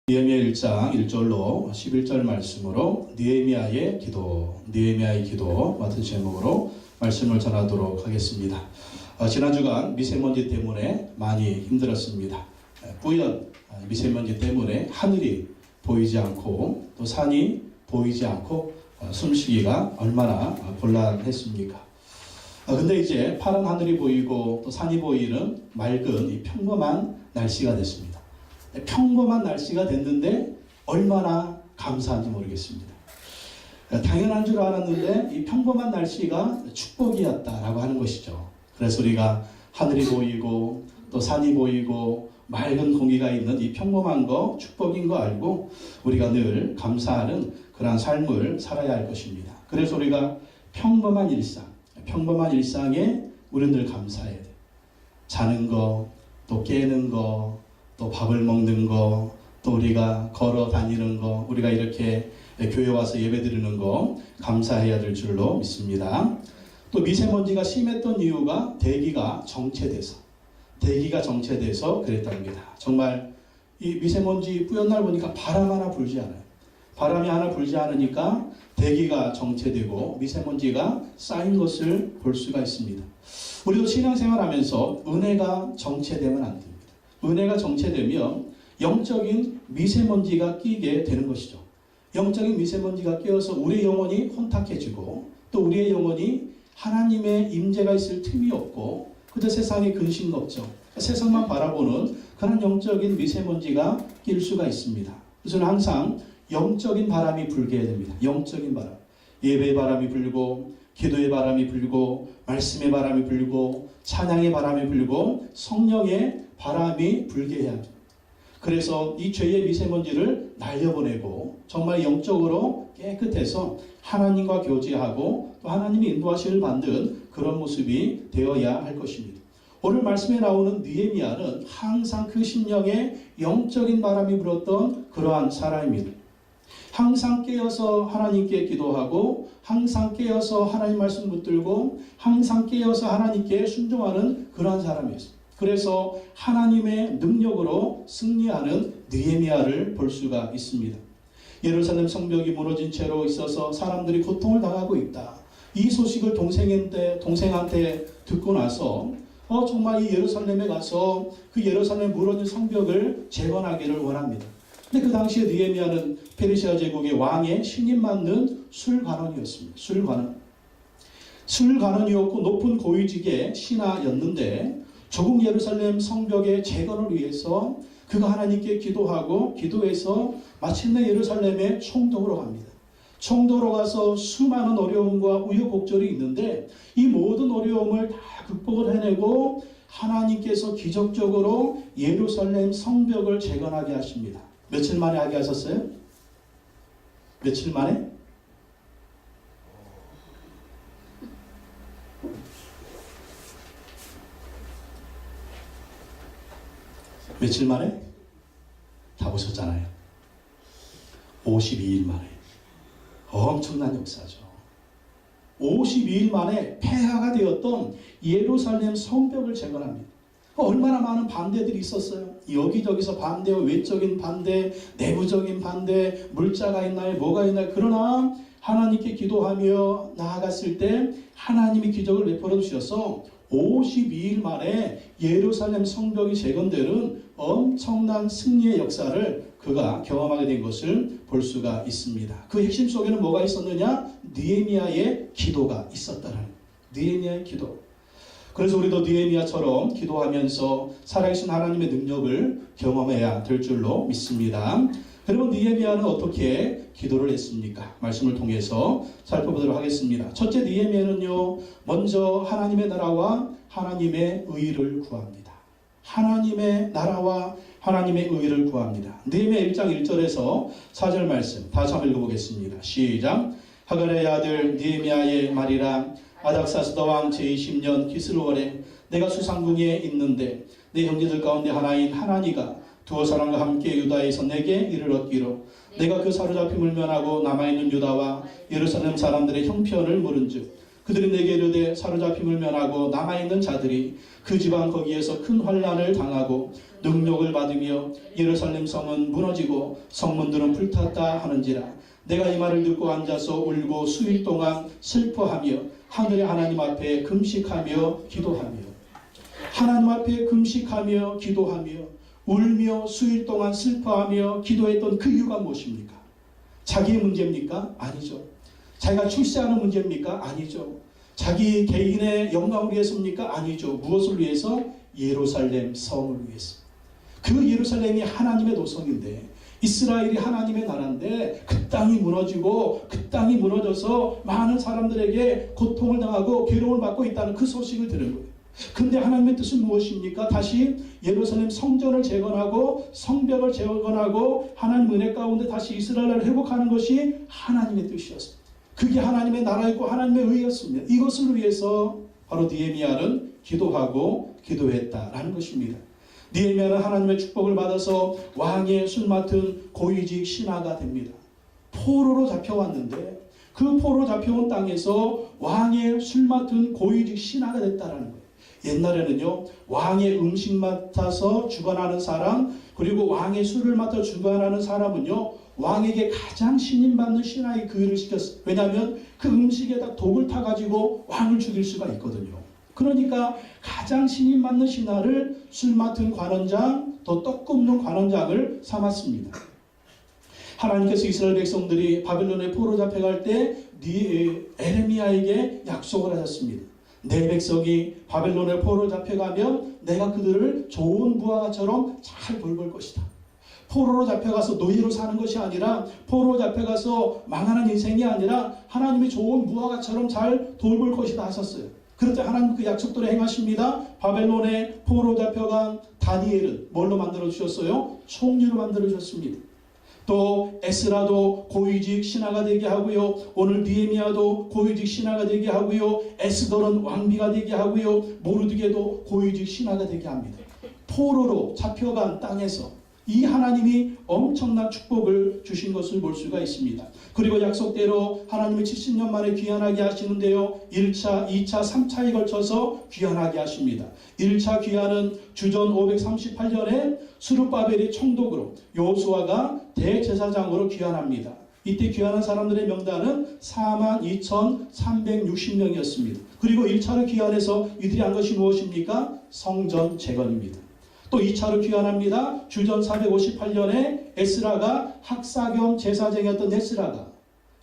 느헤미야 1장 1절로 11절 말씀으로 느헤미야의 기도 같은 제목으로 말씀을 전하도록 하겠습니다. 지난 주간 미세먼지 때문에 많이 힘들었습니다. 뿌연 미세먼지 때문에 하늘이 보이지 않고 또 산이 보이지 않고 숨쉬기가 얼마나 곤란했습니까? 근데 이제 파란 하늘이 보이고 또 산이 보이는 맑은 이 평범한 날씨가 됐습니다. 평범한 날씨가 됐는데 얼마나 감사한지 모르겠습니다. 당연한 줄 알았는데 이 평범한 날씨가 축복이었다라고 하는 것이죠. 그래서 우리가 하늘이 보이고 또 산이 보이고 맑은 공기가 있는 이 평범한 거 축복인 거 알고 우리가 늘 감사하는 그러한 삶을 살아야 할 것입니다. 그래서 우리가 평범한 일상에 우리는 늘 감사해야 돼요. 자는 거, 또 깨는 거, 또 밥을 먹는 거, 또 우리가 걸어 다니는 거, 우리가 이렇게 교회 와서 예배 드리는 거 감사해야 될 줄로 믿습니다. 또 미세먼지가 심했던 이유가 대기가 정체돼서 그랬답니다. 정말 이 미세먼지 뿌연 날 보니까 바람 하나 불지 않아요. 바람이 하나 불지 않으니까 대기가 정체되고 미세먼지가 쌓인 것을 볼 수가 있습니다. 우리도 신앙생활하면서 은혜가 정체되면 안 됩니다. 은혜가 정체되면 영적인 미세먼지가 끼게 되는 것이죠. 영적인 미세먼지가 끼어서 우리의 영혼이 혼탁해지고 또 우리의 영혼이 하나님의 임재가 있을 틈이 없고 그저 세상에 근심 걱정, 세상만 바라보는 그런 영적인 미세먼지가 낄 수가 있습니다. 그래서 항상 영적인 바람이 불게 됩니다. 영적인 바람. 예배의 바람이 불고 기도의 바람이 불고 말씀의 바람이 불고 찬양의 바람이 불고 성령의 바람이 불게 해야 합니다. 그래서 이 죄의 미세먼지를 날려보내고 정말 영적으로 깨끗해서 하나님과 교제하고 또 하나님이 인도하심을 받는 그런 모습이 되어야 할 것입니다. 오늘 말씀에 나오는 느헤미야는 항상 그 심령에 영적인 바람이 불었던 그러한 사람입니다. 항상 깨어서 하나님께 기도하고 항상 깨어서 하나님 말씀 붙들고 항상 깨어서 하나님께 순종하는 그러한 사람이었습니다. 그래서 하나님의 능력으로 승리하는 느헤미야를 볼 수가 있습니다. 예루살렘 성벽이 무너진 채로 있어서 사람들이 고통을 당하고 있다. 이 소식을 동생한테 듣고 나서 정말 이 예루살렘에 가서 그 예루살렘 무너진 성벽을 재건하기를 원합니다. 근데 그 당시에 느헤미야는 페르시아 제국의 왕의 신임 맡는 술관원이었습니다. 술관원이었고 높은 고위직의 신하였는데 조국 예루살렘 성벽의 재건을 위해서 그가 하나님께 기도하고 기도해서 마침내 예루살렘에 총독으로 갑니다. 총독으로 가서 수많은 어려움과 우여곡절이 있는데 이 모든 어려움을 다 극복을 해내고 하나님께서 기적적으로 예루살렘 성벽을 재건하게 하십니다. 며칠 만에 하게 하셨어요? 며칠 만에? 며칠 만에? 다 보셨잖아요. 52일 만에. 엄청난 역사죠. 52일 만에 폐하가 되었던 예루살렘 성벽을 재건합니다. 얼마나 많은 반대들이 있었어요. 여기저기서 반대와 외적인 반대, 내부적인 반대, 물자가 있나요? 뭐가 있나요? 그러나 하나님께 기도하며 나아갔을 때 하나님이 기적을 베풀어 주셔서 52일 만에 예루살렘 성벽이 재건되는 엄청난 승리의 역사를 그가 경험하게 된 것을 볼 수가 있습니다. 그 핵심 속에는 뭐가 있었느냐? 느헤미야의 기도가 있었다는 느헤미야의 기도. 그래서 우리도 느헤미야처럼 기도하면서 살아계신 하나님의 능력을 경험해야 될 줄로 믿습니다. 그러면 느헤미야는 어떻게 기도를 했습니까? 말씀을 통해서 살펴보도록 하겠습니다. 첫째, 느헤미야는요, 먼저 하나님의 나라와 하나님의 의를 구합니다. 하나님의 나라와 하나님의 의를 구합니다. 느헤미야 1장 1절에서 4절 말씀 다시 한번 읽어보겠습니다. 시작. 하갈의 아들 느헤미야의 말이라. 아닥사스다 왕 제20년 기슬월에 내가 수상궁에 있는데 내 형제들 가운데 하나인 하나니가 두어 사람과 함께 유다에서 내게 이를 얻기로 내가 그 사로잡힘을 면하고 남아있는 유다와 예루살렘 사람들의 형편을 물은즉 그들이 내게 이르되 사로잡힘을 면하고 남아있는 자들이 그 지방 거기에서 큰 환난을 당하고 능력을 받으며 예루살렘 성은 무너지고 성문들은 불탔다 하는지라. 내가 이 말을 듣고 앉아서 울고 수일 동안 슬퍼하며 하늘의 하나님 앞에 금식하며 기도하며, 하나님 앞에 금식하며 기도하며 울며 수일 동안 슬퍼하며 기도했던 그 이유가 무엇입니까? 자기의 문제입니까? 아니죠. 자기가 출세하는 문제입니까? 아니죠. 자기 개인의 영광을 위해서입니까? 아니죠. 무엇을 위해서? 예루살렘 성을 위해서. 그 예루살렘이 하나님의 도성인데, 이스라엘이 하나님의 나라인데 그 땅이 무너지고 그 땅이 무너져서 많은 사람들에게 고통을 당하고 괴로움을 받고 있다는 그 소식을 들은 거예요. 근데 하나님의 뜻은 무엇입니까? 다시 예루살렘 성전을 재건하고 성벽을 재건하고 하나님 은혜 가운데 다시 이스라엘을 회복하는 것이 하나님의 뜻이었습니다. 그게 하나님의 나라였고 하나님의 의였습니다. 이것을 위해서 바로 느헤미야는 기도하고 기도했다라는 것입니다. 느헤미야는 하나님의 축복을 받아서 왕의 술 맡은 고위직 신하가 됩니다. 포로로 잡혀왔는데 그 포로로 잡혀온 땅에서 왕의 술 맡은 고위직 신하가 됐다라는 거예요. 옛날에는요, 왕의 음식 맡아서 주관하는 사람, 그리고 왕의 술을 맡아 주관하는 사람은요, 왕에게 가장 신임받는 신하에 그 일을 시켰어요. 왜냐하면 그 음식에다 독을 타가지고 왕을 죽일 수가 있거든요. 그러니까 가장 신임받는 신하를 술 맡은 관원장, 또 떡 굽는 관원장을 삼았습니다. 하나님께서 이스라엘 백성들이 바벨론에 포로 잡혀갈 때 에레미야에게 약속을 하셨습니다. 내 백성이 바벨론에 포로 잡혀가면 내가 그들을 좋은 부하처럼 잘 돌볼 것이다. 포로로 잡혀가서 노예로 사는 것이 아니라, 포로로 잡혀가서 망하는 인생이 아니라 하나님이 좋은 무화과처럼 잘 돌볼 것이다 하셨어요. 그런데 하나님 그 약속대로 행하십니다. 바벨론에 포로로 잡혀간 다니엘은 뭘로 만들어주셨어요? 총리로 만들어주셨습니다. 또 에스라도 고위직 신하가 되게 하고요. 오늘 느헤미야도 고위직 신하가 되게 하고요. 에스더는 왕비가 되게 하고요. 모르드게도 고위직 신하가 되게 합니다. 포로로 잡혀간 땅에서 이 하나님이 엄청난 축복을 주신 것을 볼 수가 있습니다. 그리고 약속대로 하나님이 70년 만에 귀환하게 하시는데요. 1차, 2차, 3차에 걸쳐서 귀환하게 하십니다. 1차 귀환은 주전 538년에 스룹바벨이 총독으로, 여호수아가 대제사장으로 귀환합니다. 이때 귀환한 사람들의 명단은 42,360명이었습니다. 그리고 1차로 귀환해서 이들이 한 것이 무엇입니까? 성전 재건입니다. 또 2차로 귀환합니다. 주전 458년에 에스라가 학사 겸 제사장이었던 에스라가,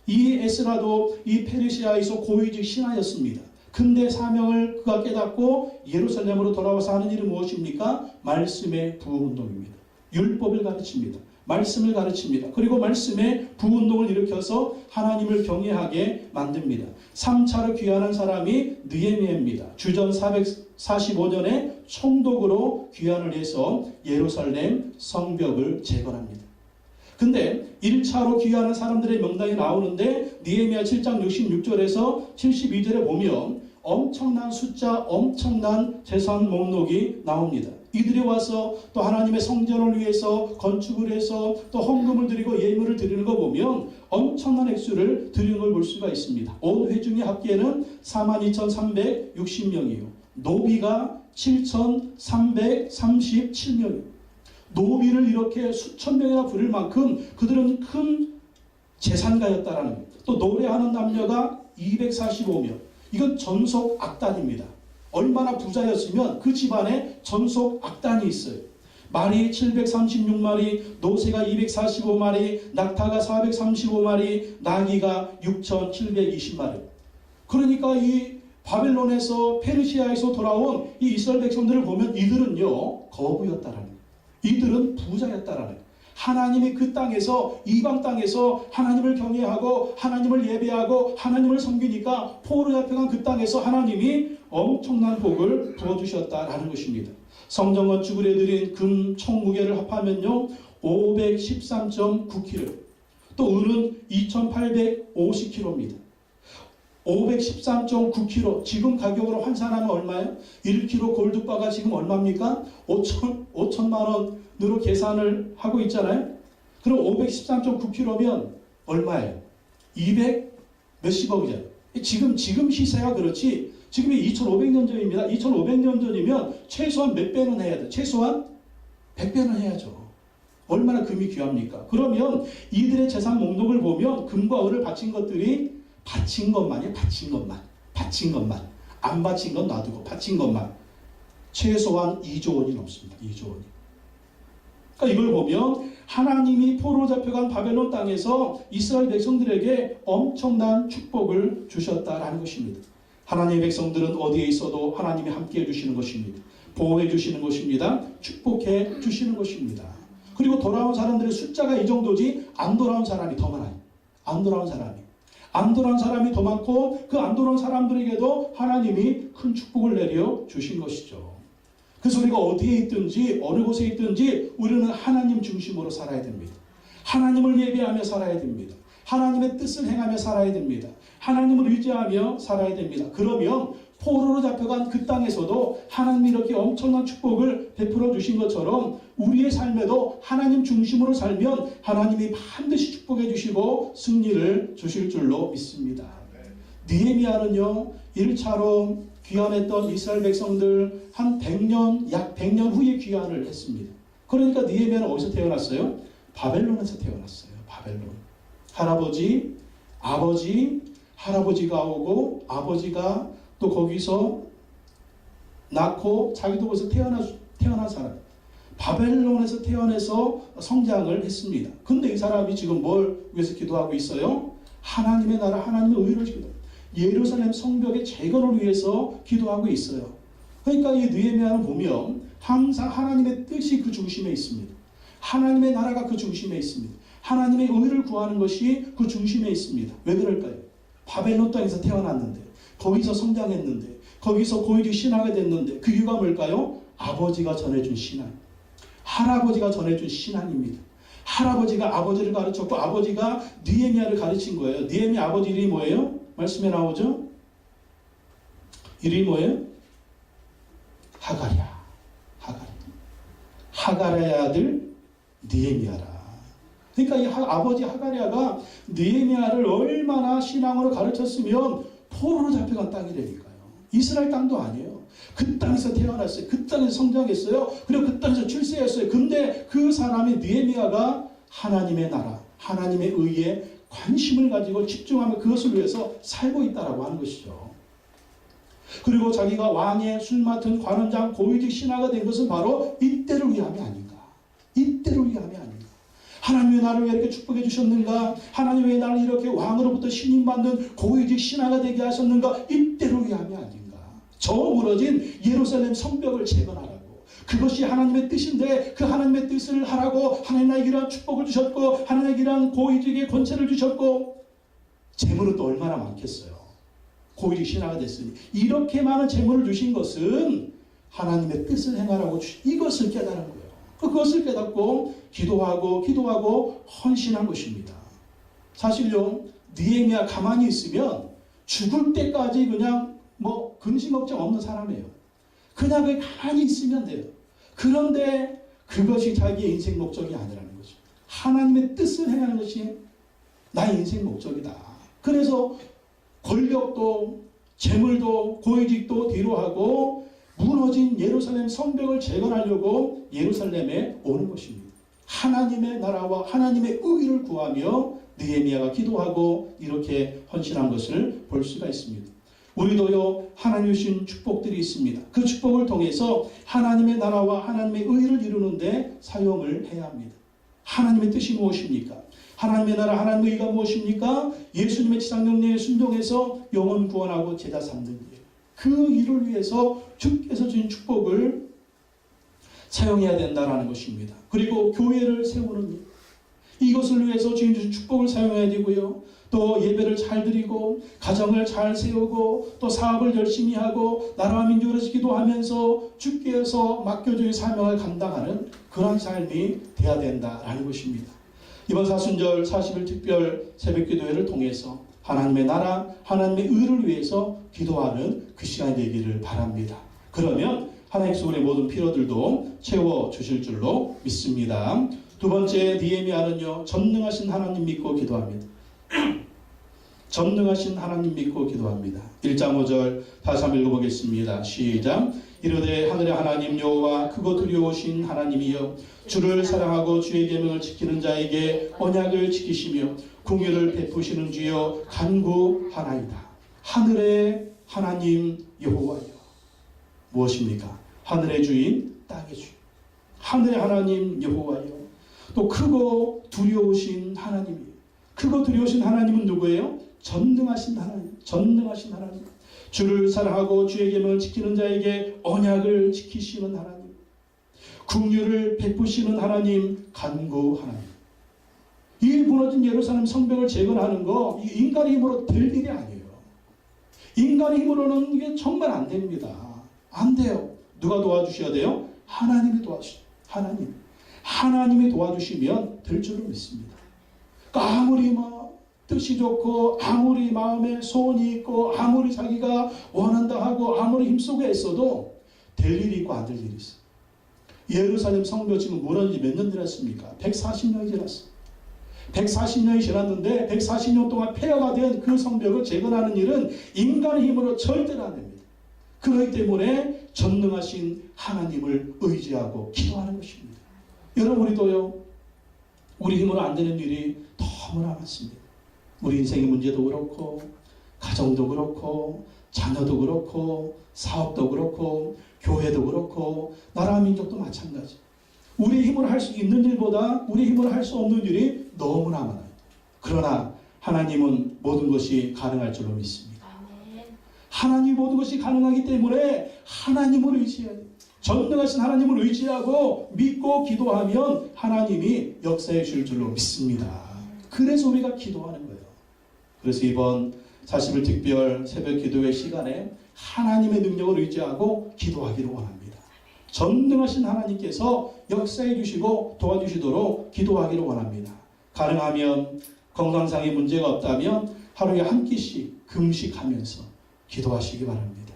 이 에스라도 이 페르시아에서 고위직 신하였습니다. 근데 사명을 그가 깨닫고 예루살렘으로 돌아와서 하는 일은 무엇입니까? 말씀의 부흥운동입니다. 율법을 가르칩니다. 말씀을 가르칩니다. 그리고 말씀의 부흥운동을 일으켜서 하나님을 경외하게 만듭니다. 3차로 귀환한 사람이 느헤미야입니다. 주전 445년에 총독으로 귀환을 해서 예루살렘 성벽을 재건합니다. 근데 1차로 귀환한 사람들의 명단이 나오는데 느헤미야 7장 66절에서 72절에 보면 엄청난 숫자, 엄청난 재산 목록이 나옵니다. 이들이 와서 또 하나님의 성전을 위해서 건축을 해서 또 헌금을 드리고 예물을 드리는 거 보면 엄청난 액수를 드리는 걸 볼 수가 있습니다. 온 회중의 합계는 42,360명이에요. 노비가 7,337명이에요. 노비를 이렇게 수천 명이나 부릴 만큼 그들은 큰 재산가였다라는 거예요. 또 노래하는 남녀가 245명. 이건 전속 악단입니다. 얼마나 부자였으면 그 집안에 전속 악단이 있어요. 말이 736마리, 노새가 245마리, 낙타가 435마리, 나귀가 6,720마리. 그러니까 이 바벨론에서 페르시아에서 돌아온 이 이스라엘 백성들을 보면 이들은요, 거부였다라는 거예요. 이들은 부자였다라는 거예요. 하나님이 그 땅에서, 이방 땅에서 하나님을 경외하고 하나님을 예배하고 하나님을 섬기니까 포로 잡혀간 그 땅에서 하나님이 엄청난 복을 부어주셨다라는 것입니다. 성전 건축을 해드린 금 총 무게를 합하면요 513.9kg, 또 은은 2850kg입니다. 513.9kg, 지금 가격으로 환산하면 얼마예요? 1kg 골드바가 지금 얼마입니까? 5천만 원으로 계산을 하고 있잖아요. 그럼 513.9kg면 얼마예요? 200 몇십억이잖아요. 지금 시세가 그렇지, 지금이 2500년 전입니다. 2500년 전이면 최소한 몇 배는 해야 돼? 최소한 100배는 해야죠. 얼마나 금이 귀합니까? 그러면 이들의 재산 목록을 보면 금과 은을 바친 것들이 바친 것만이에요. 바친 것만. 안 바친 건 놔두고 바친 것만. 최소한 2조 원이 넘습니다. 2조 원이. 그러니까 이걸 보면 하나님이 포로로 잡혀간 바벨론 땅에서 이스라엘 백성들에게 엄청난 축복을 주셨다라는 것입니다. 하나님의 백성들은 어디에 있어도 하나님이 함께해 주시는 것입니다. 보호해 주시는 것입니다. 축복해 주시는 것입니다. 그리고 돌아온 사람들의 숫자가 이 정도지 안 돌아온 사람이 더 많아요. 안 돌아온 사람이 더 많고 그 안 돌아온 사람들에게도 하나님이 큰 축복을 내려 주신 것이죠. 그래서 우리가 어디에 있든지 어느 곳에 있든지 우리는 하나님 중심으로 살아야 됩니다. 하나님을 예배하며 살아야 됩니다. 하나님의 뜻을 행하며 살아야 됩니다. 하나님을 의지하며 살아야 됩니다. 그러면 포로로 잡혀간 그 땅에서도 하나님이 이렇게 엄청난 축복을 베풀어 주신 것처럼 우리의 삶에도 하나님 중심으로 살면 하나님이 반드시 축복해 주시고 승리를 주실 줄로 믿습니다. 느헤미야는요, 1차로 귀환했던 이스라엘 백성들 한 100년, 약 100년 후에 귀환을 했습니다. 그러니까 느헤미야는 어디서 태어났어요? 바벨론에서 태어났어요. 바벨론. 할아버지가 오고 아버지가 또 거기서 낳고 자기도 거기서 태어난 사람. 바벨론에서 태어나서 성장을 했습니다. 근데 이 사람이 지금 뭘 위해서 기도하고 있어요? 하나님의 나라, 하나님의 의를 기도합니다. 예루살렘 성벽의 재건을 위해서 기도하고 있어요. 그러니까 이 느헤미야를 보면 항상 하나님의 뜻이 그 중심에 있습니다. 하나님의 나라가 그 중심에 있습니다. 하나님의 의를 구하는 것이 그 중심에 있습니다. 왜 그럴까요? 바벨론 땅에서 태어났는데, 거기서 성장했는데, 거기서 고위직 신하가 됐는데 그 이유가 뭘까요? 아버지가 전해준 신앙. 할아버지가 전해준 신앙입니다. 할아버지가 아버지를 가르쳤고 아버지가 느헤미야를 가르친 거예요. 느헤미야 아버지 이름이 뭐예요? 말씀에 나오죠? 이름이 뭐예요? 하가랴의 아들 느헤미야라. 그러니까 이 아버지 하가랴가 느헤미야를 얼마나 신앙으로 가르쳤으면 포로로 잡혀간 땅이라니까요. 이스라엘 땅도 아니에요. 그 땅에서 태어났어요. 그 땅에서 성장했어요. 그리고 그 땅에서 출세했어요. 근데 그 사람이 느헤미야가 하나님의 나라, 하나님의 의에 관심을 가지고 집중하며 그것을 위해서 살고 있다라고 하는 것이죠. 그리고 자기가 왕의 술 맡은 관원장 고위직 신하가 된 것은 바로 이때를 위함이 아닌가. 이때를 위함이 아닌가. 하나님이 나를 왜 이렇게 축복해 주셨는가? 하나님이 왜 나를 이렇게 왕으로부터 신임받는 고위직 신하가 되게 하셨는가? 이때를 위함이 아닌가. 저 무너진 예루살렘 성벽을 재건하라고. 그것이 하나님의 뜻인데 그 하나님의 뜻을 하라고 하나님 나에게 이러한 축복을 주셨고 하나님에게 이러한 고위직의 권세를 주셨고 재물은 또 얼마나 많겠어요. 고위직 신하가 됐으니 이렇게 많은 재물을 주신 것은 하나님의 뜻을 행하라고 이것을 깨달은 거예요. 그것을 깨닫고 기도하고 헌신한 것입니다. 사실요, 느헤미야 가만히 있으면 죽을 때까지 그냥 근심 걱정 없는 사람이에요. 그냥 가만히 있으면 돼요. 그런데 그것이 자기의 인생 목적이 아니라는 거죠. 하나님의 뜻을 행하는 것이 나의 인생 목적이다. 그래서 권력도 재물도 고위직도 뒤로 하고 무너진 예루살렘 성벽을 재건하려고 예루살렘에 오는 것입니다. 하나님의 나라와 하나님의 의를 구하며 느헤미야가 기도하고 이렇게 헌신한 것을 볼 수가 있습니다. 우리도요, 하나님 주신 축복들이 있습니다. 그 축복을 통해서 하나님의 나라와 하나님의 의를 이루는데 사용을 해야 합니다. 하나님의 뜻이 무엇입니까? 하나님의 나라, 하나님의 의가 무엇입니까? 예수님의 지상명령에 순종해서 영혼 구원하고 제자 삼는 일. 그 일을 위해서 주께서 주신 축복을 사용해야 된다는 것입니다. 그리고 교회를 세우는 일. 이것을 위해서 주님 주신 축복을 사용해야 되고요. 또 예배를 잘 드리고 가정을 잘 세우고 또 사업을 열심히 하고 나라와 민족을 위해서 기도하면서 주께서 맡겨주신 사명을 감당하는 그런 삶이 돼야 된다라는 것입니다. 이번 사순절 40일 특별 새벽기도회를 통해서 하나님의 나라, 하나님의 의를 위해서 기도하는 그 시간이 되기를 바랍니다. 그러면 하나님께서 우리의 모든 필요들도 채워주실 줄로 믿습니다. 두 번째, 느헤미야는요, 전능하신 하나님 믿고 기도합니다. 전능하신 하나님 믿고 기도합니다. 1장 5절 다시 한번 읽어보겠습니다. 시작. 이르되 하늘의 하나님 여호와 크고 두려우신 하나님이여 주를 사랑하고 주의 계명을 지키는 자에게 언약을 지키시며 긍휼을 베푸시는 주여 간구하나이다. 하늘의 하나님 여호와여. 무엇입니까? 하늘의 주인 땅의 주인. 하늘의 하나님 여호와여. 또 크고 두려우신 하나님이에요. 크고 두려우신 하나님은 누구예요? 전능하신 하나님. 전능하신 하나님. 주를 사랑하고 주의 계명을 지키는 자에게 언약을 지키시는 하나님. 긍휼을 베푸시는 하나님. 간구 하나님. 이 무너진 예루살렘 성벽을 재건하는 거 인간의 힘으로 될 일이 아니에요. 인간의 힘으로는 이게 정말 안 됩니다. 안 돼요. 누가 도와주셔야 돼요? 하나님이 도와주셔야 돼요. 하나님. 하나님이 도와주시면 될 줄로 믿습니다. 그러니까 아무리 뜻이 좋고 아무리 마음에 소원이 있고 아무리 자기가 원한다 하고 아무리 힘쓰고 애써도 될 일이 있고 안 될 일이 있어요. 예루살렘 성벽 지금 무너진 지 몇 년 지났습니까? 140년이 지났어요. 140년이 지났는데 140년 동안 폐허가 된 그 성벽을 재건하는 일은 인간의 힘으로 절대로 안 됩니다. 그렇기 때문에 전능하신 하나님을 의지하고 기도하는 것입니다. 여러분 우리도요. 우리 힘으로 안 되는 일이 너무나 많습니다. 우리 인생의 문제도 그렇고 가정도 그렇고 자녀도 그렇고 사업도 그렇고 교회도 그렇고 나라 민족도 마찬가지. 우리 힘으로 할 수 있는 일보다 우리 힘으로 할 수 없는 일이 너무나 많아요. 그러나 하나님은 모든 것이 가능할 줄로 믿습니다. 하나님 모든 것이 가능하기 때문에 하나님을 의지해야 돼요. 전능하신 하나님을 의지하고 믿고 기도하면 하나님이 역사해 줄 줄로 믿습니다. 그래서 우리가 기도하는 거예요. 그래서 이번 40일 특별 새벽 기도회 시간에 하나님의 능력을 의지하고 기도하기를 원합니다. 전능하신 하나님께서 역사해 주시고 도와주시도록 기도하기를 원합니다. 가능하면 건강상의 문제가 없다면 하루에 한 끼씩 금식하면서 기도하시기 바랍니다.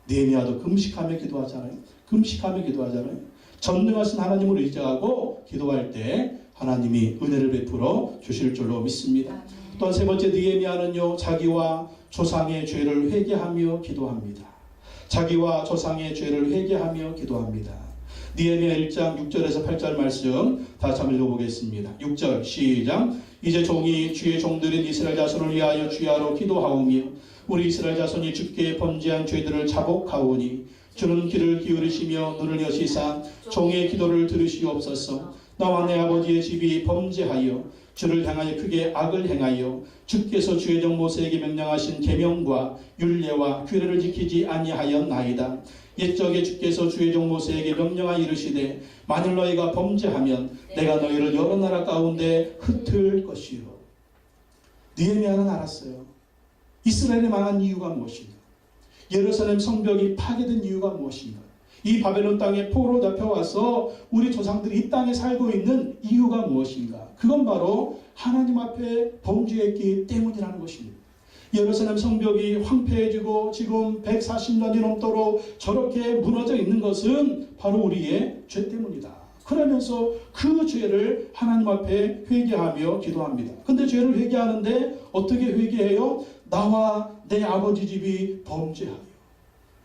느헤미야도 금식하며 기도하잖아요. 금식하며 기도하잖아요. 전능하신 하나님을 의지하고 기도할 때 하나님이 은혜를 베풀어 주실 줄로 믿습니다. 또 세 번째 느헤미야는요. 자기와 조상의 죄를 회개하며 기도합니다. 자기와 조상의 죄를 회개하며 기도합니다. 느헤미야 1장 6절에서 8절 말씀 다시 한번 읽어보겠습니다. 6절 시작. 이제 종이 주의 종들인 이스라엘 자손을 위하여 주야로 기도하오며 우리 이스라엘 자손이 주께 범죄한 죄들을 자복하오니 주는 귀를 기울이시며 눈을 여시사 종의 기도를 들으시옵소서. 나와 내 아버지의 집이 범죄하여 주를 향하여 크게 악을 행하여 주께서 주의 종 모세에게 명령하신 계명과 율례와 규례를 지키지 아니하였나이다. 옛적에 주께서 주의 종 모세에게 명령하여 이르시되 만일 너희가 범죄하면 내가 너희를 여러 나라 가운데 흩을 것이요. 느헤미야는 알았어요. 이스라엘이 망한 이유가 무엇인가? 예루살렘 성벽이 파괴된 이유가 무엇인가? 이 바벨론 땅에 포로로 잡혀와서 우리 조상들이 이 땅에 살고 있는 이유가 무엇인가? 그건 바로 하나님 앞에 범죄했기 때문이라는 것입니다. 예루살렘 성벽이 황폐해지고 지금 140년이 넘도록 저렇게 무너져 있는 것은 바로 우리의 죄 때문이다. 그러면서 그 죄를 하나님 앞에 회개하며 기도합니다. 근데 죄를 회개하는데 어떻게 회개해요? 나와 내 아버지 집이 범죄하여.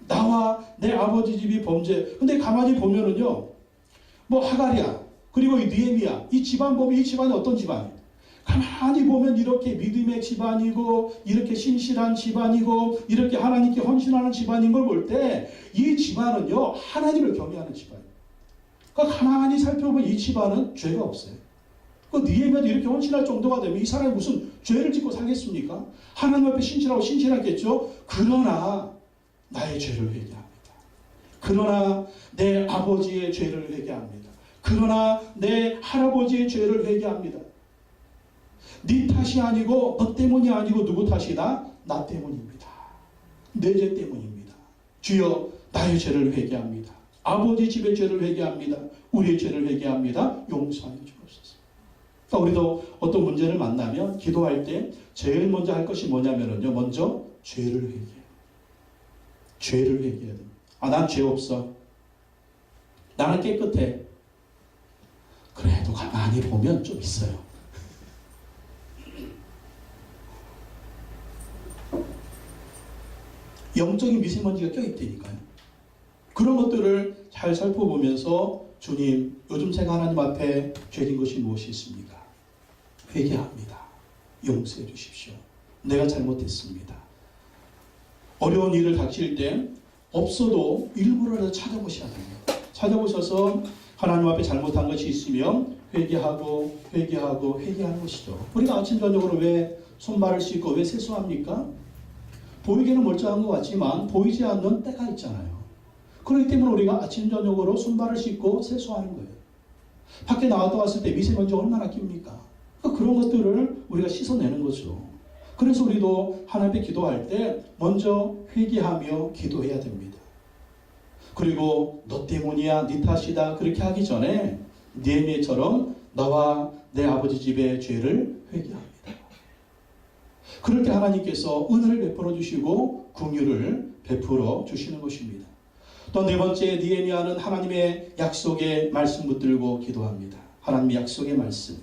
나와 내 아버지 집이 범죄. 근데 가만히 보면은요, 하가랴, 그리고 이 느헤미야, 이 집안 보면 이 집안이 어떤 집안이에요? 가만히 보면 이렇게 믿음의 집안이고, 이렇게 신실한 집안이고, 이렇게 하나님께 헌신하는 집안인 걸 볼 때, 이 집안은요, 하나님을 경외하는 집안이에요. 그러니까 가만히 살펴보면 이 집안은 죄가 없어요. 그 느헤미야도 이렇게 헌신할 정도가 되면 이 사람이 무슨 죄를 짓고 살겠습니까? 하나님 앞에 신실하고 신실하겠죠? 그러나, 나의 죄를 회개합니다. 그러나 내 아버지의 죄를 회개합니다. 그러나 내 할아버지의 죄를 회개합니다. 네 탓이 아니고 너 때문이 아니고 누구 탓이다? 나 때문입니다. 내 죄 때문입니다. 주여 나의 죄를 회개합니다. 아버지 집의 죄를 회개합니다. 우리의 죄를 회개합니다. 용서하여 주옵소서. 그러니까 우리도 어떤 문제를 만나면 기도할 때 제일 먼저 할 것이 뭐냐면요. 먼저 죄를 회개해요. 죄를 회개해야 됩니다. 난 죄 없어. 나는 깨끗해. 그래도 가만히 보면 좀 있어요. 영적인 미세먼지가 껴있다니까요. 그런 것들을 잘 살펴보면서 주님, 요즘 제가 하나님 앞에 죄진 것이 무엇이 있습니까? 회개합니다. 용서해 주십시오. 내가 잘못했습니다. 어려운 일을 닥칠 때 없어도 일부러라도 찾아보셔야 됩니다. 찾아보셔서 하나님 앞에 잘못한 것이 있으면 회개하고 회개하는 것이죠. 우리가 아침 저녁으로 왜 손발을 씻고 왜 세수합니까? 보이기는 멀쩡한 것 같지만 보이지 않는 때가 있잖아요. 그렇기 때문에 우리가 아침 저녁으로 손발을 씻고 세수하는 거예요. 밖에 나갔다 왔을 때 미세먼지 얼마나 낍니까? 그런 것들을 우리가 씻어내는 거죠. 그래서 우리도 하나님 앞에 기도할 때 먼저 회개하며 기도해야 됩니다. 그리고 너 때문이야, 네 탓이다 그렇게 하기 전에 느헤미야처럼 나와 내 아버지 집의 죄를 회개합니다. 그럴 때 하나님께서 은혜를 베풀어 주시고 긍휼을 베풀어 주시는 것입니다. 또 네 번째, 느헤미야는 하나님의 약속의 말씀 붙들고 기도합니다. 하나님의 약속의 말씀.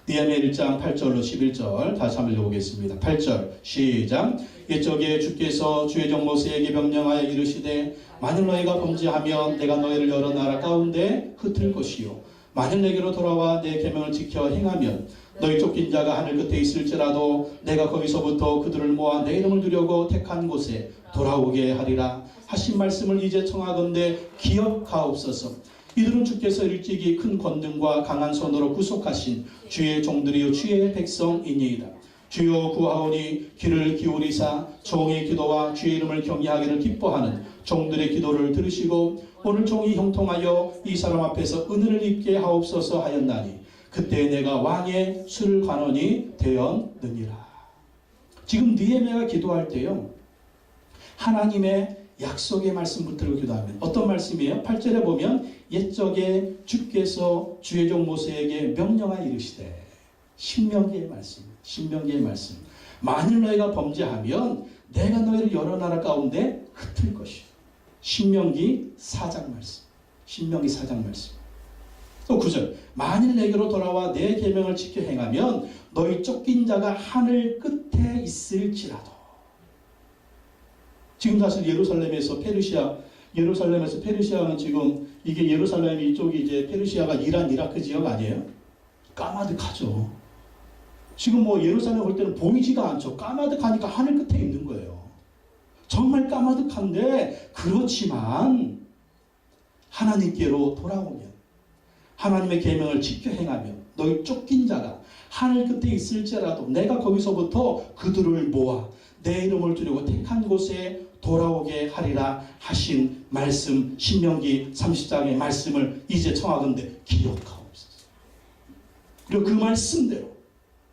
느헤미야 1장 8절로 11절 다시 한번 읽어보겠습니다. 8절 시작. 옛적에 주께서 주의 종 모세에게 명령하여 이르시되 만일 너희가 범죄하면 내가 너희를 여러 나라 가운데 흩을 것이요 만일 내게로 돌아와 내 계명을 지켜 행하면 너희 쫓긴 자가 하늘 끝에 있을지라도 내가 거기서부터 그들을 모아 내 이름을 두려고 택한 곳에 돌아오게 하리라 하신 말씀을 이제 청하건대 기억하옵소서. 이들은 주께서 일찍이 큰 권능과 강한 손으로 구속하신 주의 종들이요 주의 백성이니이다. 주여 구하오니 귀를 기울이사 종의 기도와 주의 이름을 경외하기를 기뻐하는 종들의 기도를 들으시고 오늘 종이 형통하여 이 사람 앞에서 은혜를 입게 하옵소서 하였나니 그때 내가 왕의 수를 관원이 되었느니라. 지금 느헤미야가 기도할 때요, 하나님의 약속의 말씀 붙들고 기도하면 어떤 말씀이에요? 8절에 보면 옛적에 주께서 주의 종 모세에게 명령하여 이르시되, 신명기의 말씀, 신명기의 말씀. 만일 너희가 범죄하면 내가 너희를 여러 나라 가운데 흩을 것이요. 신명기 4장 말씀. 신명기 4장 말씀. 또 9절. 만일 내게로 돌아와 내 계명을 지켜 행하면 너희 쫓긴 자가 하늘 끝에 있을지라도. 지금 사실 예루살렘에서 페르시아는 지금 이게 예루살렘 이쪽이 이제 페르시아가 이란, 이라크 지역 아니에요? 까마득하죠. 지금 뭐 예루살렘 올 때는 보이지가 않죠. 까마득하니까 하늘 끝에 있는 거예요. 정말 까마득한데, 그렇지만 하나님께로 돌아오면, 하나님의 계명을 지켜 행하면 너희 쫓긴 자가 하늘 끝에 있을지라도 내가 거기서부터 그들을 모아 내 이름을 두려고 택한 곳에 돌아오게 하리라 하신 말씀, 신명기 30장의 말씀을 이제 청하건대 기억하옵소서. 그리고 그 말씀대로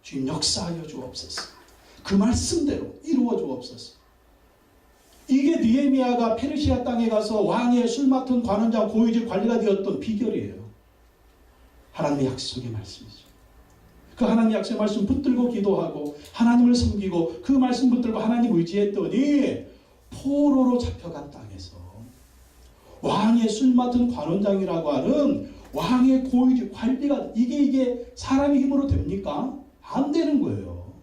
주님 역사하여 주옵소서. 그 말씀대로 이루어 주옵소서. 이게 느헤미야가 페르시아 땅에 가서 왕의 술 맡은 관원장 고위직 관리가 되었던 비결이에요. 하나님의 약속의 말씀이죠. 그 하나님의 약속의 말씀 붙들고 기도하고 하나님을 섬기고 그 말씀 붙들고 하나님 의지했더니 포로로 잡혀간 땅에서 왕의 술 맡은 관원장이라고 하는 왕의 고위직 관리가, 이게 사람의 힘으로 됩니까? 안 되는 거예요.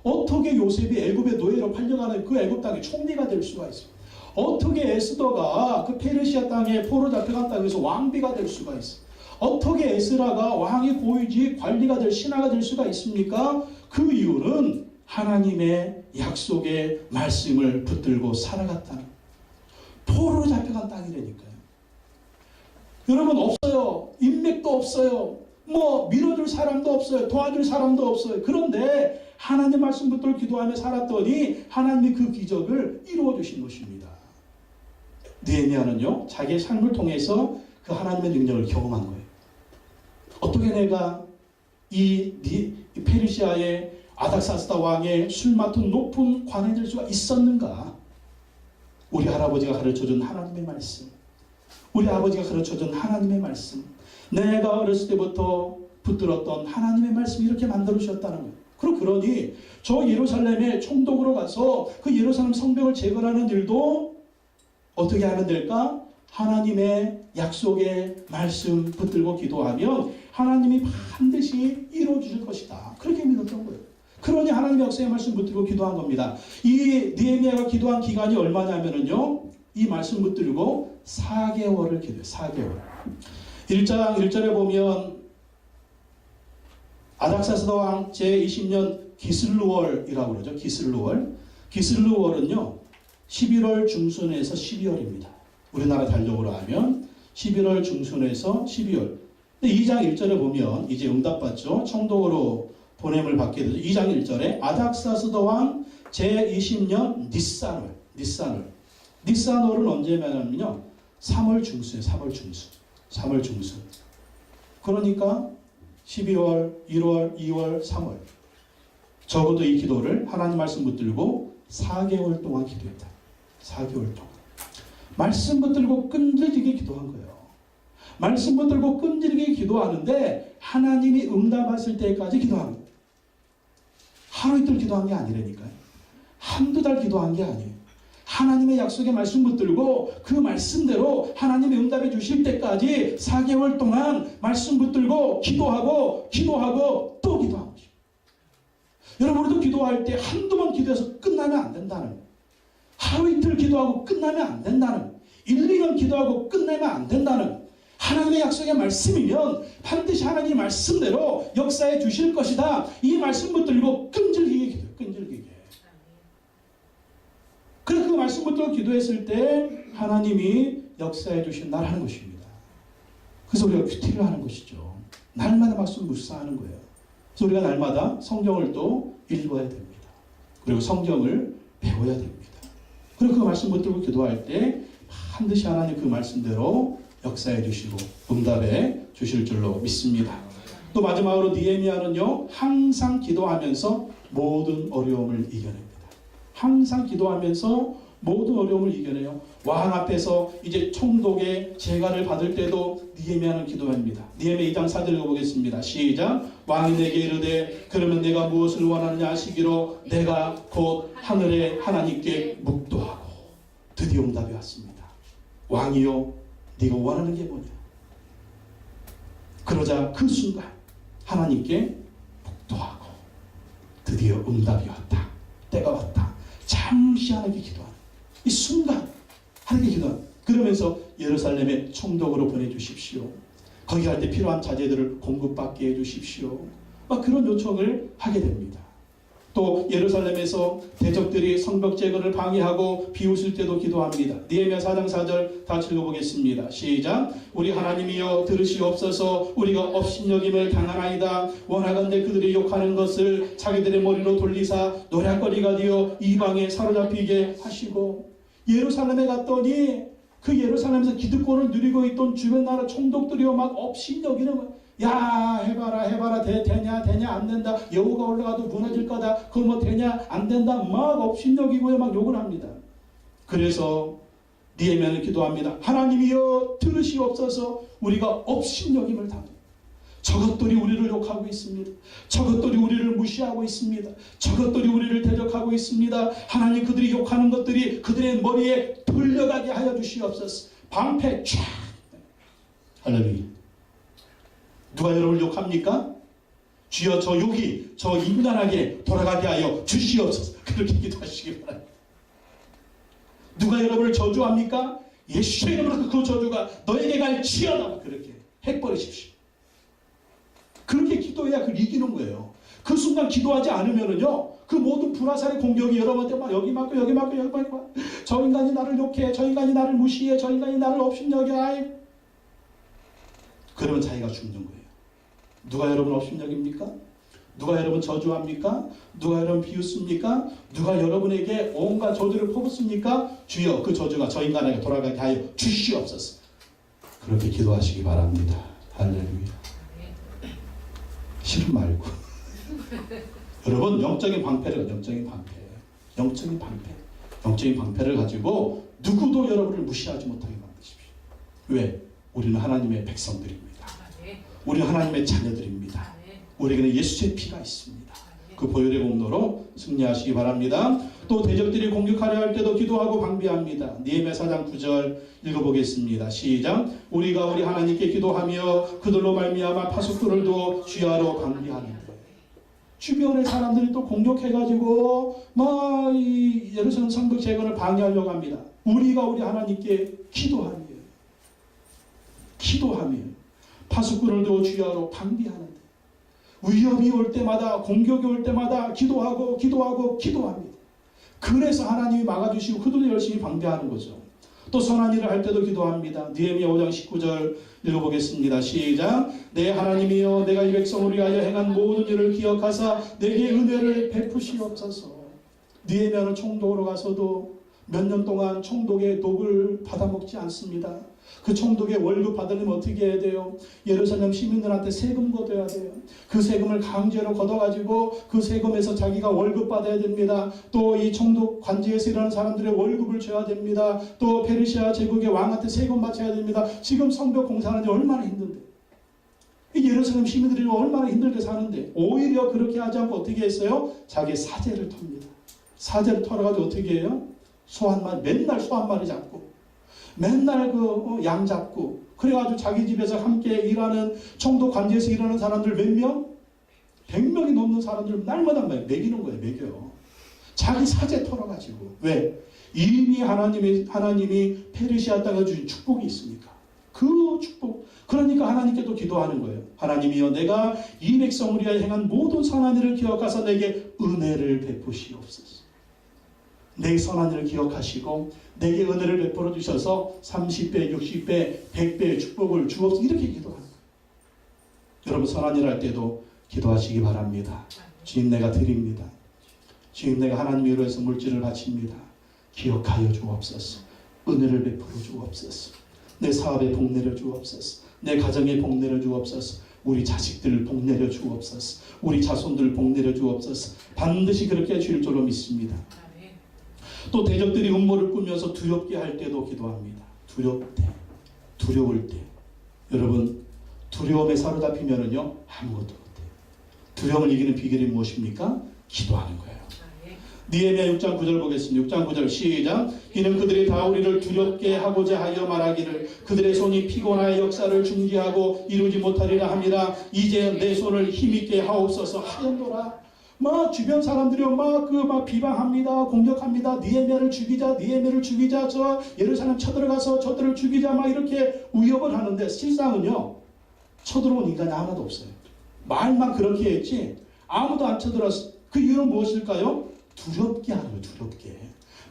어떻게 요셉이 애굽의 노예로 팔려가는 그 애굽 땅의 총리가 될 수가 있어요? 어떻게 에스더가 그 페르시아 땅에 포로 잡혀간 땅에서 왕비가 될 수가 있어요? 어떻게 에스라가 왕의 고위직 관리가 될 신하가 될 수가 있습니까? 그 이유는 하나님의 약속의 말씀을 붙들고 살아갔다는, 포로로 잡혀간 땅이라니까요. 여러분, 없어요. 인맥도 없어요. 뭐 밀어줄 사람도 없어요. 도와줄 사람도 없어요. 그런데 하나님 말씀 붙들고 기도하며 살았더니 하나님이 그 기적을 이루어 주신 것입니다. 느헤미야는요, 자기의 삶을 통해서 그 하나님의 능력을 경험한 거예요. 어떻게 내가 이 페르시아의 아닥사스다 왕의 술 맡은 높은 관원이 될 수가 있었는가? 우리 할아버지가 가르쳐준 하나님의 말씀, 우리 아버지가 가르쳐준 하나님의 말씀, 내가 어렸을 때부터 붙들었던 하나님의 말씀이 이렇게 만들어주셨다는 거예요. 그러니 저 예루살렘에 총독으로 가서 그 예루살렘 성벽을 재건하는 일도 어떻게 하면 될까? 하나님의 약속의 말씀 붙들고 기도하면 하나님이 반드시 이루어주실 것이다. 그렇게 믿었던 거예요. 그러니 하나님의 약속의 말씀 붙들고 기도한 겁니다. 이 느헤미야가 기도한 기간이 얼마냐면요, 이 말씀 붙들고 4개월을 기도해요. 4개월. 1장 1절에 보면 아닥사스다 왕 제20년 기슬루월이라고 그러죠. 기슬루월. 기슬루월은요 11월 중순에서 12월입니다. 우리나라 달력으로 하면 11월 중순에서 12월. 근데 2장 1절에 보면 이제 응답받죠. 청독으로 보냄을 받게 되죠. 2장 1절에 아닥사스다 왕 제20년 니산월은 언제냐면요 3월 중순이에요. 3월 중순. 그러니까 12월, 1월, 2월, 3월. 적어도 이 기도를 하나님 말씀 붙들고 4개월 동안 기도했다. 4개월 동안. 말씀 붙들고 끈질기게 기도한 거예요. 말씀 붙들고 끈질기게 기도하는데 하나님이 응답하실 때까지 기도한 거예요. 하루 이틀 기도한 게 아니라니까요. 한두 달 기도한 게 아니에요. 하나님의 약속의 말씀 붙들고 그 말씀대로 하나님이 응답해 주실 때까지 4개월 동안 말씀 붙들고 기도하고 또 기도한 것입니다. 여러분 우리도 기도할 때 한두 번 기도해서 끝나면 안 된다는 거예요. 하루 이틀 기도하고 끝나면 안 된다는 거예요. 1, 2년 기도하고 끝내면 안 된다는 거예요. 하나님의 약속의 말씀이면 반드시 하나님의 말씀대로 역사해 주실 것이다. 이 말씀 붙들고 끈질기게 기도해요. 끈질기게. 그래서 그 말씀 붙들고 기도했을 때 하나님이 역사해 주신다는 것입니다. 그래서 우리가 큐티를 하는 것이죠. 날마다 말씀 묵상하는 거예요. 그래서 우리가 날마다 성경을 또 읽어야 됩니다. 그리고 성경을 배워야 됩니다. 그리고 그 말씀 붙들고 기도할 때 반드시 하나님 그 말씀대로 역사해 주시고 응답해 주실 줄로 믿습니다. 또 마지막으로 느헤미야는요 항상 기도하면서 모든 어려움을 이겨냅니다. 항상 기도하면서 모든 어려움을 이겨내요. 왕 앞에서 이제 총독의 재가를 받을 때도 느헤미야는 기도합니다. 느헤미야 2장 4절 읽어보겠습니다. 시작. 왕이 내게 이르되 그러면 내가 무엇을 원하느냐 하시기로 내가 곧 하늘의 하나님께 묵도하고. 드디어 응답이 왔습니다. 왕이요 네가 원하는 게 뭐냐. 그러자 그 순간 하나님께 묵도하고 드디어 응답이 왔다. 때가 왔다. 잠시 하나님께 기도하는 이 순간 하나님께 기도하는. 그러면서 예루살렘에 총독으로 보내주십시오. 거기 갈 때 필요한 자재들을 공급받게 해주십시오. 막 그런 요청을 하게 됩니다. 또 예루살렘에서 대적들이 성벽 제거를 방해하고 비웃을 때도 기도합니다. 느헤미야 4장 4절 다 읽어보겠습니다. 시작. 우리 하나님이여 들으시옵소서. 우리가 업신여김을 당하나이다. 원하건대 그들이 욕하는 것을 자기들의 머리로 돌리사 노략거리가 되어 이방에 사로잡히게 하시고. 예루살렘에 갔더니 그 예루살렘에서 기득권을 누리고 있던 주변 나라 총독들이요 막 업신여기는 거예요. 야 해봐라 되냐 안 된다. 여호가 올라가도 무너질 거다. 그거 뭐 되냐 안 된다. 막 업신여기고요 막 욕을 합니다. 그래서 느헤미야는 기도합니다. 하나님이여 들으시옵소서. 우리가 업신여김을 당합니다. 저것들이 우리를 욕하고 있습니다. 저것들이 우리를 무시하고 있습니다. 저것들이 우리를 대적하고 있습니다. 하나님 그들이 욕하는 것들이 그들의 머리에 돌려가게 하여 주시옵소서. 방패 쫙. 할렐루야. 누가 여러분을 욕합니까? 주여 저 욕이 저 인간하게 돌아가게 하여 주시옵소서. 그렇게 기도하시기 바랍니다. 누가 여러분을 저주합니까? 예수의 이름으로 그 저주가 너에게 갈지어다. 그렇게 해버리십시오. 그렇게 기도해야 그걸 이기는 거예요. 그 순간 기도하지 않으면은요, 그 모든 불화살의 공격이 여러분한테 막 여기 맞고 여기 맞고 여기 맞고, 저 인간이 나를 욕해, 저 인간이 나를 무시해, 저 인간이 나를 업신여겨, 아이. 그러면 자기가 죽는 거예요. 누가 여러분 업신여깁니까? 누가 여러분 저주합니까? 누가 여러분 비웃습니까? 누가 여러분에게 온갖 저주를 퍼붓습니까? 주여 그 저주가 저 인간에게 돌아가게 하여 주시옵소서. 그렇게 기도하시기 바랍니다. 할렐루야. 싫음 말고. 여러분 영적인 방패를 영적인 방패를 가지고 누구도 여러분을 무시하지 못하게 만드십시오. 왜? 우리는 하나님의 백성들입니다. 우리는 하나님의 자녀들입니다. 우리에게는 예수의 피가 있습니다. 그 보혈의 공로로 승리하시기 바랍니다. 또 대적들이 공격하려 할 때도 기도하고 방비합니다. 느헤미야 4장 9절 읽어보겠습니다. 시작. 우리가 우리 하나님께 기도하며 그들로 말미암아 파수꾼을 두어 주야로 방비하는 거예요. 주변의 사람들이 또 공격해가지고 이 예루살렘 성벽 재건을 방해하려고 합니다. 우리가 우리 하나님께 기도함이에요. 기도함이에요. 파수꾼을 두어 주야로 방비하는데 위협이 올 때마다, 공격이 올 때마다 기도하고 기도합니다. 그래서 하나님이 막아주시고 그들도 열심히 방비하는 거죠. 또 선한 일을 할 때도 기도합니다. 느헤미야 5장 19절 읽어보겠습니다. 시작. 내 하나님이여 내가 이 백성을 위하여 행한 모든 일을 기억하사 내게 은혜를 베푸시옵소서. 느헤미야는 총독으로 가서도 몇 년 동안 총독의 독을 받아먹지 않습니다. 그 총독의 월급 받으려면 어떻게 해야 돼요? 예루살렘 시민들한테 세금 걷어야 돼요. 그 세금을 강제로 걷어가지고 그 세금에서 자기가 월급 받아야 됩니다. 또 이 총독 관제에서 일하는 사람들의 월급을 줘야 됩니다. 또 페르시아 제국의 왕한테 세금 바쳐야 됩니다. 지금 성벽 공사하는 게 얼마나 힘든데. 이 예루살렘 시민들이 얼마나 힘들게 사는데 오히려 그렇게 하지 않고 어떻게 했어요? 자기 사제를 텁니다. 사제를 털어가지고 어떻게 해요? 소 한 마리, 맨날 소 한 마리 잡고 맨날 양 잡고 그래가지고 자기 집에서 함께 일하는 총독 관제에서 일하는 사람들 몇 명? 100명이 넘는 사람들 날마다 먹이는 거예요. 먹여요. 자기 사제 털어가지고. 왜? 이미 하나님이 페르시아 땅에 주신 축복이 있으니까. 그 축복. 그러니까 하나님께도 기도하는 거예요. 하나님이여 내가 이 백성을 위하여 행한 모든 선한 일을 기억하사 내게 은혜를 베푸시옵소서. 내 선한 일을 기억하시고 내게 은혜를 베풀어 주셔서 30배, 60배, 100배의 축복을 주옵소서. 이렇게 기도하는 거예요. 여러분 선한 일 할 때도 기도하시기 바랍니다. 주님 내가 드립니다. 주님 내가 하나님 위로해서 물질을 바칩니다. 기억하여 주옵소서. 은혜를 베풀어 주옵소서. 내 사업에 복 내려 주옵소서. 내 가정에 복 내려 주옵소서. 우리 자식들 복 내려 주옵소서. 우리 자손들 복 내려 주옵소서. 반드시 그렇게 해주실 줄로 믿습니다. 또 대적들이 음모를 꾸며서 두렵게 할 때도 기도합니다. 두려울 때. 여러분 두려움에 사로잡히면은요 아무것도 못해요. 두려움을 이기는 비결이 무엇입니까? 기도하는 거예요. 느헤미야 6장 9절 보겠습니다. 6장 9절 시작. 이는 그들이 다 우리를 두렵게 하고자 하여 말하기를 그들의 손이 피곤하여 역사를 중지하고 이루지 못하리라 함이라. 이제 내 손을 힘있게 하옵소서 하였노라. 막 주변 사람들이 막 비방합니다. 공격합니다. 느헤미야를 죽이자. 저 예루살렘 쳐들어가서 저들을 죽이자. 막 이렇게 위협을 하는데 실상은요. 쳐들어온 인간이 하나도 없어요. 말만 그렇게 했지 아무도 안 쳐들었어. 그 이유는 무엇일까요? 두렵게 하는 거예요. 두렵게.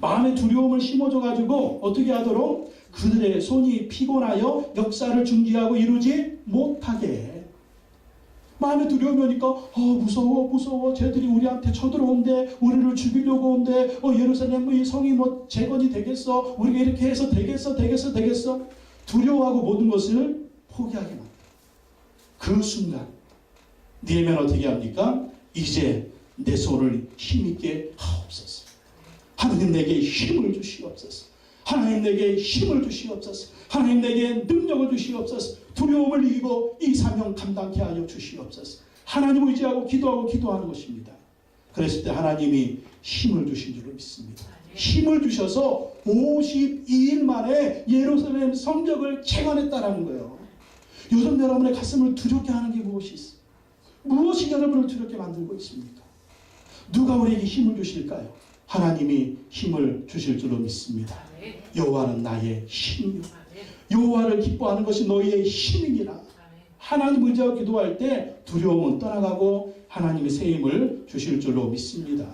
마음에 두려움을 심어줘가지고 어떻게 하도록? 그들의 손이 피곤하여 역사를 중지하고 이루지 못하게. 마음에 두려움이 오니까 무서워. 쟤들이 우리한테 쳐들어온대. 우리를 죽이려고 온대. 예루살렘 이 성이 재건이 되겠어. 우리가 이렇게 해서 되겠어. 두려워하고 모든 것을 포기하게 만들어요. 그 순간 느헤미야는 어떻게 합니까? 이제 내 손을 힘있게 하옵소서. 하나님 내게 힘을 주시옵소서. 하나님 내게 힘을 주시옵소서. 하나님 내게 능력을 주시옵소서. 두려움을 이기고 이 사명 감당케 하여 주시옵소서. 하나님을 의지하고 기도하는 것입니다. 그랬을 때 하나님이 힘을 주신 줄로 믿습니다. 힘을 주셔서 52일 만에 예루살렘 성벽을 재건했다라는 거예요. 요즘 여러분의 가슴을 두렵게 하는 게 무엇이 있어요? 무엇이 여러분을 두렵게 만들고 있습니까? 누가 우리에게 힘을 주실까요? 하나님이 힘을 주실 줄로 믿습니다. 여호와는 나의 힘이요 여호와를 기뻐하는 것이 너희의 힘이니라. 하나님 의지하고 기도할 때 두려움은 떠나가고 하나님이 새 힘을 주실 줄로 믿습니다.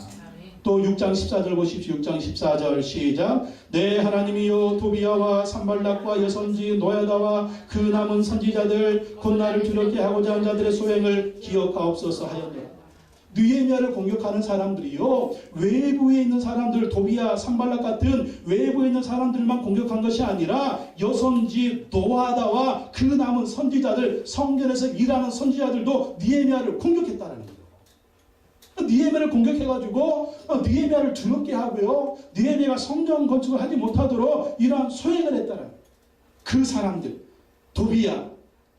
또 6장 14절 보십시오. 6장 14절 시작. 내 하나님이여 도비야와 산발락과 여선지 노야다와 그 남은 선지자들 곧 나를 두렵게 하고자 하는 자들의 소행을 기억하옵소서 하였노라. 느헤미야를 공격하는 사람들이요 외부에 있는 사람들 도비야 산발락 같은 외부에 있는 사람들만 공격한 것이 아니라 여선지 노아다와 그 남은 선지자들 성전에서 일하는 선지자들도 느헤미야를 공격했다는 거예요. 느헤미야를 공격해가지고 느헤미야를 두렵게 하고요 느헤미야가 성전 건축을 하지 못하도록 이러한 소행을 했다는 그 사람들 도비야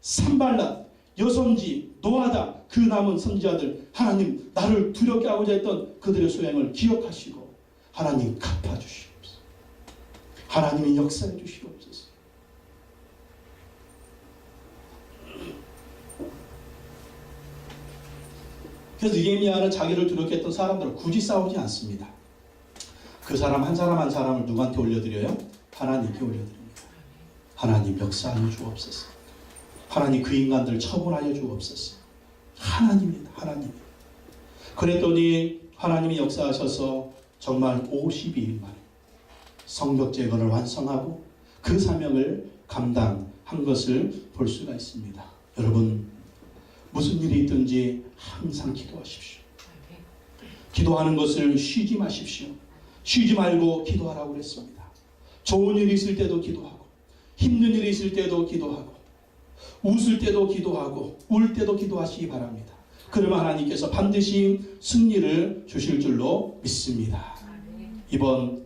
산발락 여선지 노아다 그 남은 선지자들 하나님 나를 두렵게 하고자 했던 그들의 소행을 기억하시고 하나님 갚아주시옵소서. 하나님이 역사해 주시옵소서. 그래서 느헤미야는 자기를 두렵게 했던 사람들을 굳이 싸우지 않습니다. 그 사람 한 사람 한 사람을 누구한테 올려드려요? 하나님께 올려드립니다. 하나님 역사하여 주옵소서. 하나님 그 인간들 처분하여 주옵소서. 하나님입니다. 하나님. 그랬더니 하나님이 역사하셔서 정말 52일 만에 성벽 재건을 완성하고 그 사명을 감당한 것을 볼 수가 있습니다. 여러분, 무슨 일이 있든지 항상 기도하십시오. 기도하는 것을 쉬지 마십시오. 쉬지 말고 기도하라고 그랬습니다. 좋은 일이 있을 때도 기도하고, 힘든 일이 있을 때도 기도하고, 웃을 때도 기도하고, 울 때도 기도하시기 바랍니다. 그러면 하나님께서 반드시 승리를 주실 줄로 믿습니다. 이번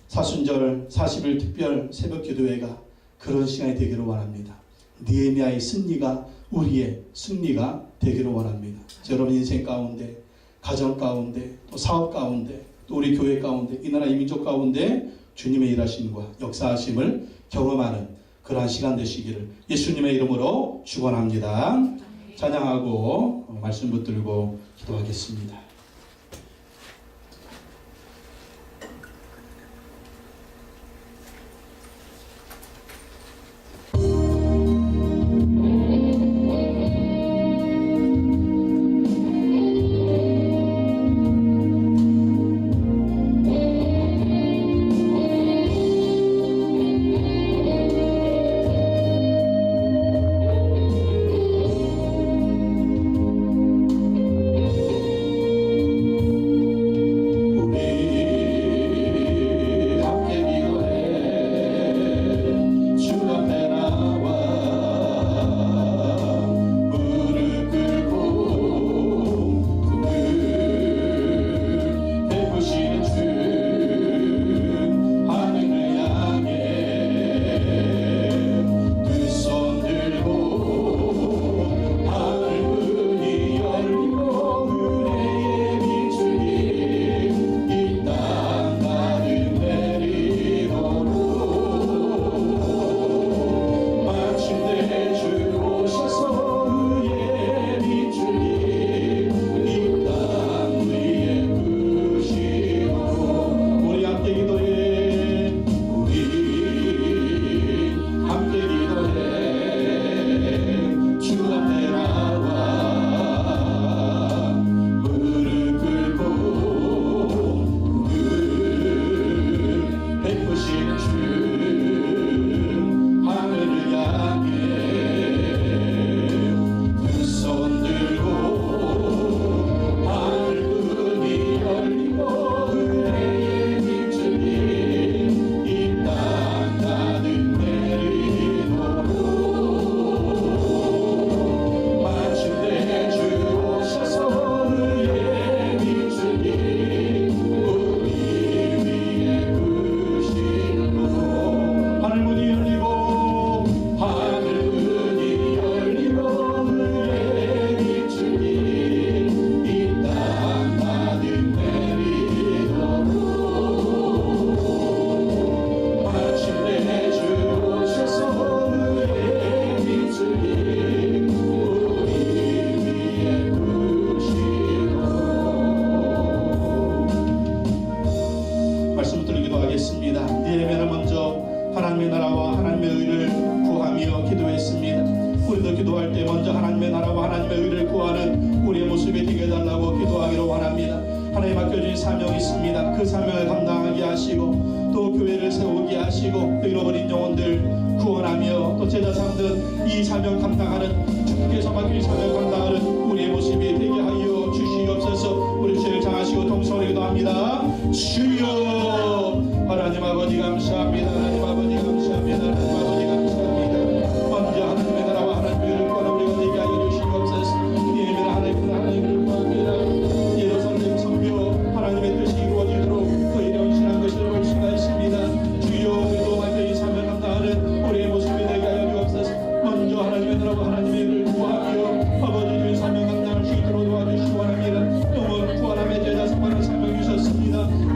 사순절 40일 특별 새벽 기도회가 그런 시간이 되기를 원합니다. 느헤미야의 승리가 우리의 승리가 되기를 원합니다. 여러분 인생 가운데, 가정 가운데, 또 사업 가운데, 또 우리 교회 가운데, 이 나라 이 민족 가운데 주님의 일하심과 역사하심을 경험하는 그러한 시간 되시기를 예수님의 이름으로 축원합니다. 찬양하고 말씀 붙들고 기도하겠습니다.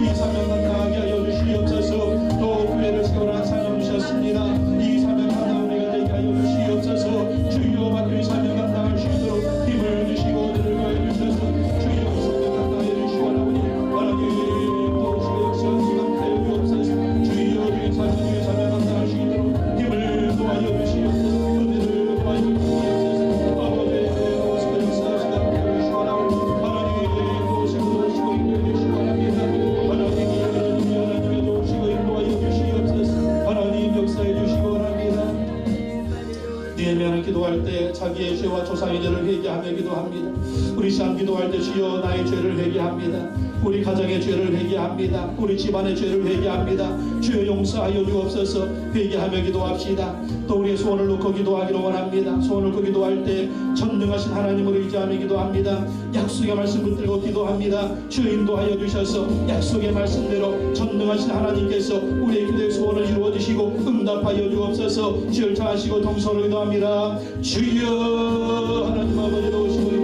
이 사명 감당하게 하여 주시옵소서. 또 교회 주여 나의 죄를 회개합니다. 우리 가정의 죄를 회개합니다. 우리 집안의 죄를 회개합니다. 주여 용서하여 주옵소서. 회개하며 기도합시다. 또 우리의 소원을 놓고 기도하기를 원합니다. 소원을 놓고 기도할 때 전능하신 하나님을 의지하며 기도합니다. 약속의 말씀 붙들고 기도합니다. 주여 인도하여 주셔서 약속의 말씀대로 전능하신 하나님께서 우리의 기도의 소원을 이루어주시고 응답하여 주옵소서. 주여 전하시고 동서로 기도합니다. 주여 하나님 아버지로 오시고